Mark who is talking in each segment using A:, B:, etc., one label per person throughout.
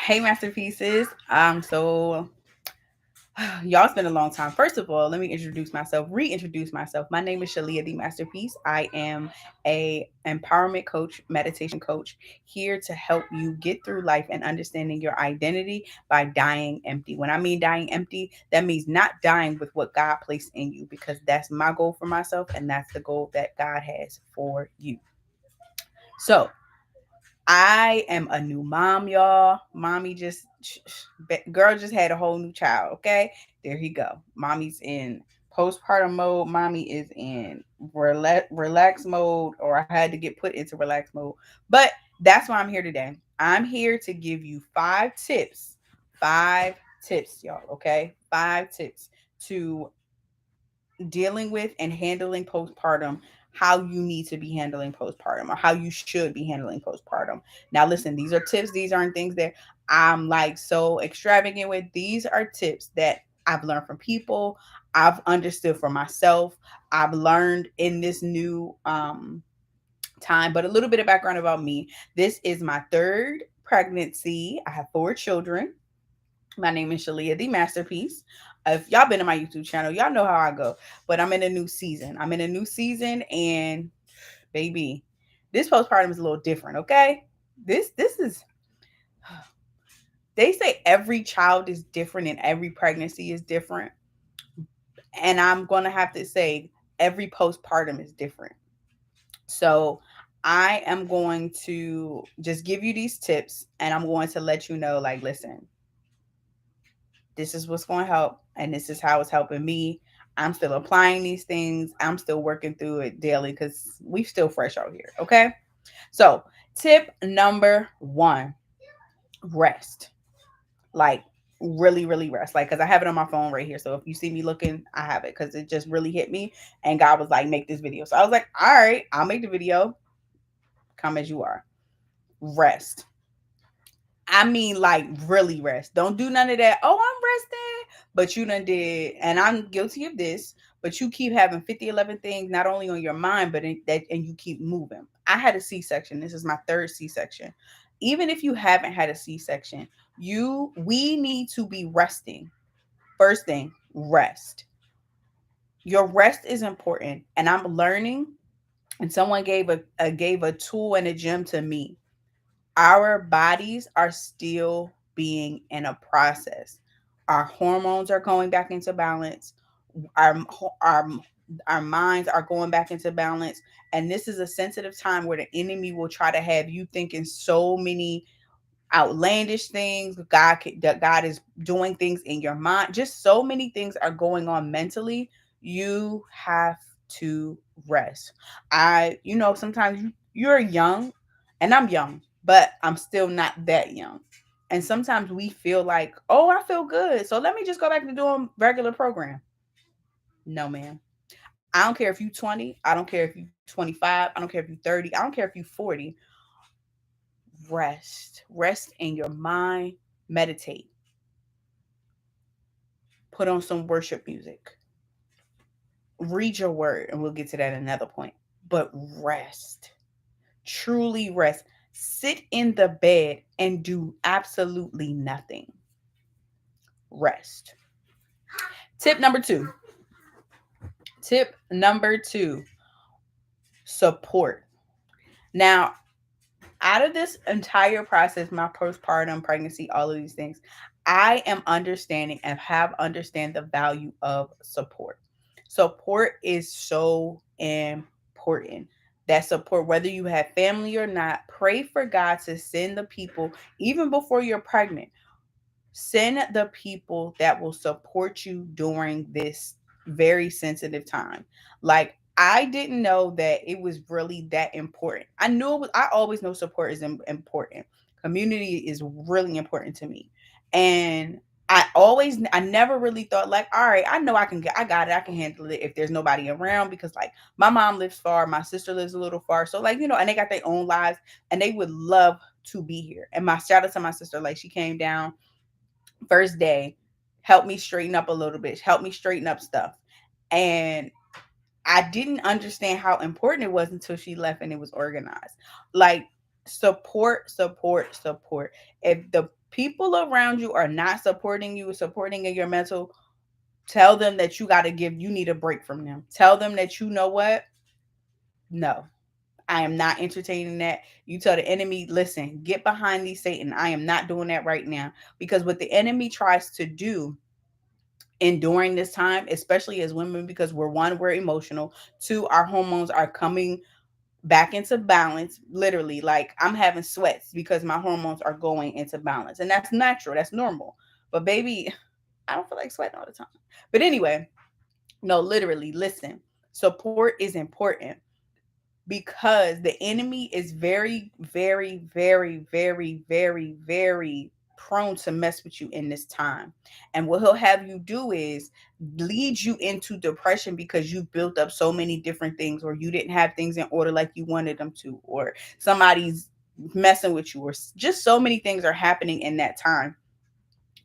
A: Hey, masterpieces. Y'all, it's been a long time. First of all, let me reintroduce myself. My name is Shalia the Masterpiece. I am a empowerment coach, meditation coach, here to help you get through life and understanding your identity by dying empty. When I mean dying empty, that means not dying with what God placed in you, because that's my goal for myself, and that's the goal that God has for you. So, I am a new mom, y'all. Girl just had a whole new child. Okay, there he go. Mommy's in postpartum mode. Mommy is in relax mode, or I had to get put into relax mode. But that's why I'm here today. I'm here to give you five tips, y'all. Okay, 5 tips to dealing with and handling postpartum, how you need to be handling postpartum, or how you should be handling postpartum. Now listen, these are tips, these aren't things that I'm like so extravagant with. These are tips that I've learned from people, I've understood for myself, I've learned in this new time. But a little bit of background about me: this is my third pregnancy. I have 4 children. My name is Shalia the Masterpiece. If y'all been to my YouTube channel, y'all know how I go. But I'm in a new season. And baby, this postpartum is a little different, okay? This is They say every child is different and every pregnancy is different. And I'm gonna have to say every postpartum is different. So I am going to just give you these tips, and I'm going to let you know, like, listen, this is what's going to help, and this is how it's helping me. I'm still applying these things. I'm still working through it daily because we still fresh out here. Okay. So, tip number 1: rest. Like, really, really rest. Like, because I have it on my phone right here. So, if you see me looking, I have it because it just really hit me. And God was like, make this video. So, I was like, all right, I'll make the video. Come as you are. Rest. I mean, like, really rest. Don't do none of that. Oh, I'm resting. But you done did, and I'm guilty of this, but you keep having 50, 11 things, not only on your mind, but and you keep moving. I had a C-section. This is my third C-section. Even if you haven't had a C-section, we need to be resting. First thing, rest. Your rest is important. And I'm learning, and someone gave a tool and a gem to me. Our bodies are still being in a process. Our hormones are going back into balance. Our our our minds are going back into balance, and this is a sensitive time where the enemy will try to have you thinking so many outlandish things. That God is doing things in your mind. Just so many things are going on mentally. You have to rest. Sometimes you're young, and I'm young, but I'm still not that young. And sometimes we feel like, oh, I feel good, so let me just go back to doing regular program. No, man. I don't care if you're 20. I don't care if you're 25. I don't care if you're 30. I don't care if you're 40. Rest in your mind. Meditate. Put on some worship music. Read your word, and we'll get to that at another point. But rest. Truly rest. Sit in the bed and do absolutely nothing. Rest. Tip number 2. Tip number 2: support. Now, out of this entire process, my postpartum, pregnancy, all of these things, I am understanding and have understand the value of support. Support is so important. That support, whether you have family or not, pray for God to send the people, even before you're pregnant. Send the people that will support you during this very sensitive time. Like, I didn't know that it was really that important. I knew it was. I always know support is important. Community is really important to me, and I never really thought, like, all right, I know I got it, I can handle it if there's nobody around, because like my mom lives far, my sister lives a little far, so like, and they got their own lives, and they would love to be here. And my shout out to my sister, like, she came down first day, helped me straighten up a little bit, helped me straighten up stuff. And I didn't understand how important it was until she left and it was organized. Like, support, support, support. If the People around you are not supporting you, supporting in your mental. Tell them that you need a break from them. Tell them that you know what? No, I am not entertaining that. You tell the enemy, listen, get behind these Satan. I am not doing that right now. Because what the enemy tries to do in during this time, especially as women, because we're emotional, two, our hormones are coming back into balance. Literally, like I'm having sweats because my hormones are going into balance. And that's natural, that's normal. But baby, I don't feel like sweating all the time. But anyway, no, literally, listen. Support is important because the enemy is very, very, very, very, very, very prone to mess with you in this time. And what he'll have you do is lead you into depression because you've built up so many different things, or you didn't have things in order like you wanted them to, or somebody's messing with you, or just so many things are happening in that time.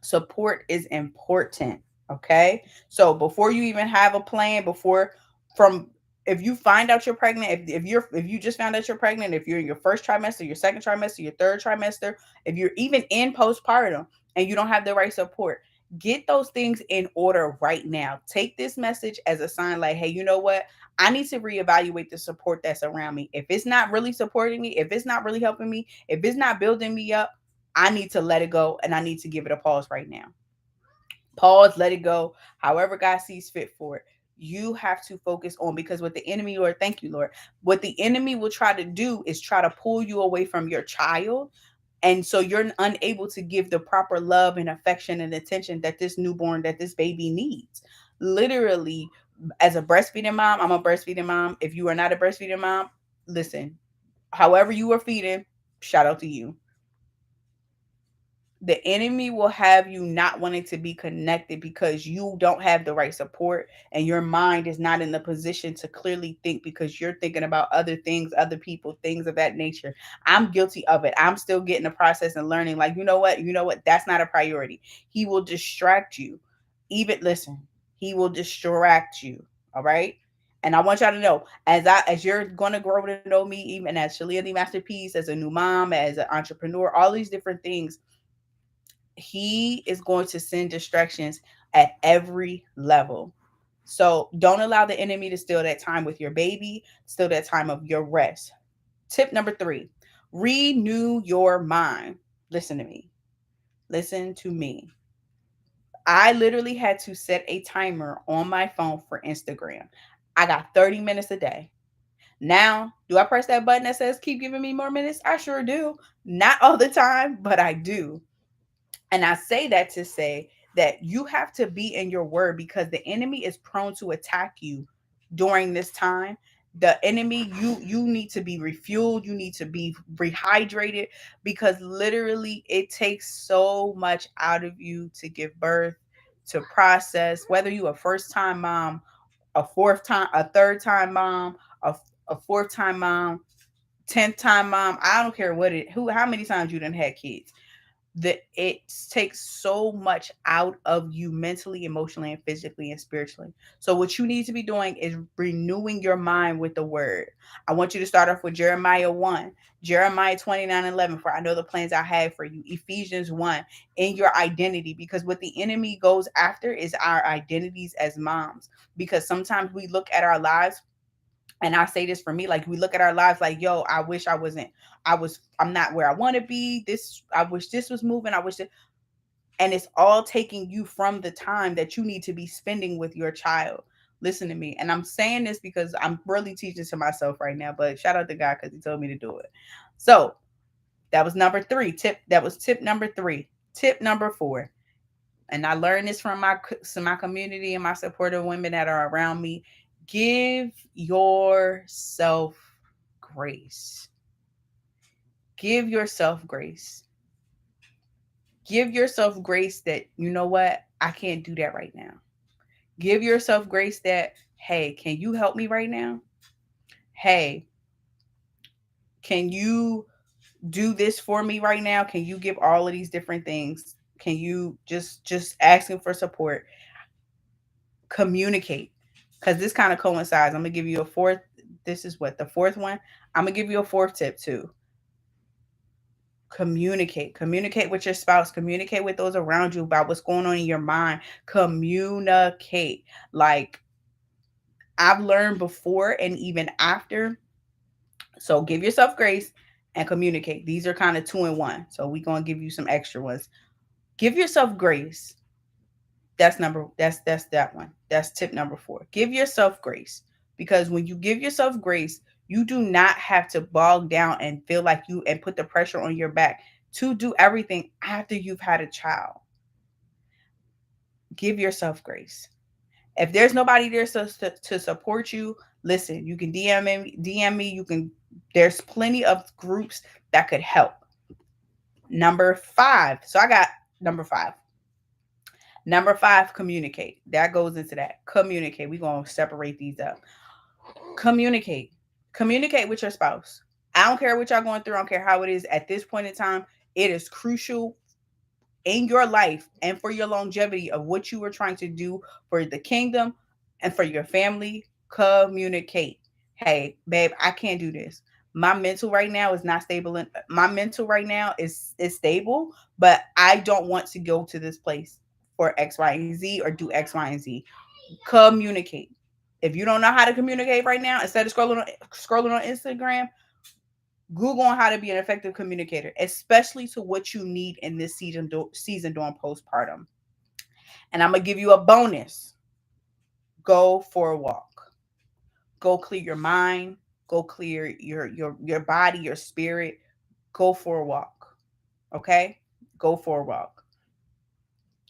A: Support is important. Okay. So before you even have a plan, before from if you find out you're pregnant, if you just found out you're pregnant, if you're in your first trimester, your second trimester, your third trimester, if you're even in postpartum and you don't have the right support, get those things in order right now. Take this message as a sign like, hey, you know what? I need to reevaluate the support that's around me. If it's not really supporting me, if it's not really helping me, if it's not building me up, I need to let it go and I need to give it a pause right now. Pause, let it go, however God sees fit for it. You have to focus on, because what the enemy, Lord, thank you, Lord, what the enemy will try to do is try to pull you away from your child. And so you're unable to give the proper love and affection and attention that this newborn, that this baby needs. Literally, as a breastfeeding mom, I'm a breastfeeding mom. If you are not a breastfeeding mom, listen, however you are feeding, shout out to you. The enemy will have you not wanting to be connected because you don't have the right support and your mind is not in the position to clearly think because you're thinking about other things, other people, things of that nature. I'm guilty of it. I'm still getting the process and learning, like, you know what, that's not a priority. He will distract you. Even listen, he will distract you. All right. And I want y'all to know, as you're gonna grow to know me, even as Shalia the Masterpiece, as a new mom, as an entrepreneur, all these different things, he is going to send distractions at every level. So don't allow the enemy to steal that time with your baby, steal that time of your rest. Tip number 3, renew your mind. Listen to me. Listen to me. I literally had to set a timer on my phone for Instagram. I got 30 minutes a day. Now, do I press that button that says keep giving me more minutes? I sure do. Not all the time, but I do. And I say that to say that you have to be in your word because the enemy is prone to attack you during this time. The enemy, you need to be refueled, you need to be rehydrated, because literally it takes so much out of you to give birth, to process, whether you a first time mom, a third time mom, a fourth time mom, 10th time mom. I don't care how many times you done had kids, that it takes so much out of you mentally, emotionally, and physically and spiritually. So what you need to be doing is renewing your mind with the word. I want you to start off with Jeremiah 1, Jeremiah 29:11, for I know the plans I have for you. Ephesians 1, in your identity, because what the enemy goes after is our identities as moms. Because sometimes we look at our lives, and I say this for me, like we look at our lives like, yo, I wish I'm not where I want to be. I wish this was moving. And it's all taking you from the time that you need to be spending with your child. Listen to me. And I'm saying this because I'm really teaching to myself right now, but shout out to God because he told me to do it. So that was number 3. That was tip number 3. Tip number 4. And I learned this from my community and my supportive women that are around me. Give yourself grace. Give yourself grace. Give yourself grace that, you know what, I can't do that right now. Give yourself grace that, hey, can you help me right now? Hey, can you do this for me right now? Can you give all of these different things? Can you just asking for support? Communicate, because this kind of coincides. I'm gonna give you a fourth. This is what the fourth one. I'm gonna give you a fourth tip too. Communicate with your spouse, communicate with those around you about what's going on in your mind. Communicate. Like, I've learned before and even after. So give yourself grace and communicate. These are kind of two in one, so we're going to give you some extra ones. Give yourself grace. That's that one. That's tip number 4. Give yourself grace, because when you give yourself grace, you do not have to bog down and feel like you and put the pressure on your back to do everything after you've had a child. Give yourself grace. If there's nobody there to support you, listen, you can DM me, you can, there's plenty of groups that could help. Number 5. So I got number 5. Number 5, communicate. That goes into that. Communicate. We're going to separate these up. Communicate. Communicate with your spouse. I don't care what y'all going through. I don't care how it is at this point in time. It is crucial in your life and for your longevity of what you are trying to do for the kingdom and for your family. Communicate. Hey, babe, I can't do this. My mental right now is not stable. My mental right now is stable, but I don't want to go to this place for X, Y, and Z or do X, Y, and Z. Communicate. If you don't know how to communicate right now, instead of scrolling on Instagram, Google on how to be an effective communicator, especially to what you need in this season during postpartum. And I'm gonna give you a bonus. Go for a walk. Go clear your mind. Go clear your body, your spirit. Go for a walk. Okay? Go for a walk.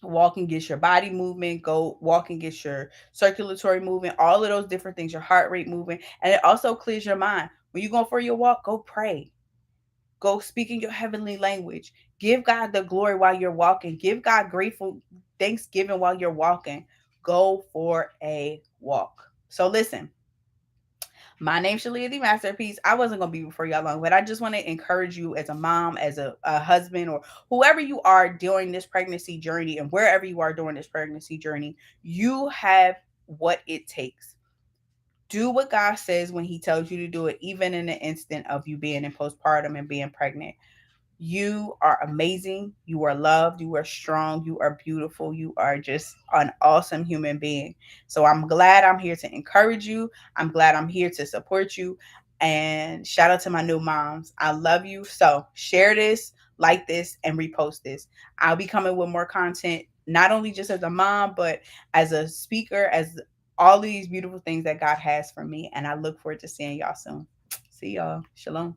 A: Walking gets your body movement. Go walking gets your circulatory movement. All of those different things. Your heart rate moving, and it also clears your mind. When you go for your walk, go pray. Go speak in your heavenly language. Give God the glory while you're walking. Give God grateful thanksgiving while you're walking. Go for a walk. So listen, my name's Shalia the Masterpiece. I wasn't going to be before y'all long, but I just want to encourage you as a mom, as a husband, or whoever you are during this pregnancy journey and wherever you are during this pregnancy journey, you have what it takes. Do what God says when he tells you to do it, even in the instant of you being in postpartum and being pregnant. You are amazing. You are loved. You are strong. You are beautiful. You are just an awesome human being. So I'm glad I'm here to encourage you. I'm glad I'm here to support you. And shout out to my new moms. I love you. So share this, like this, and repost this. I'll be coming with more content, not only just as a mom, but as a speaker, as all these beautiful things that God has for me. And I look forward to seeing y'all soon. See y'all. Shalom.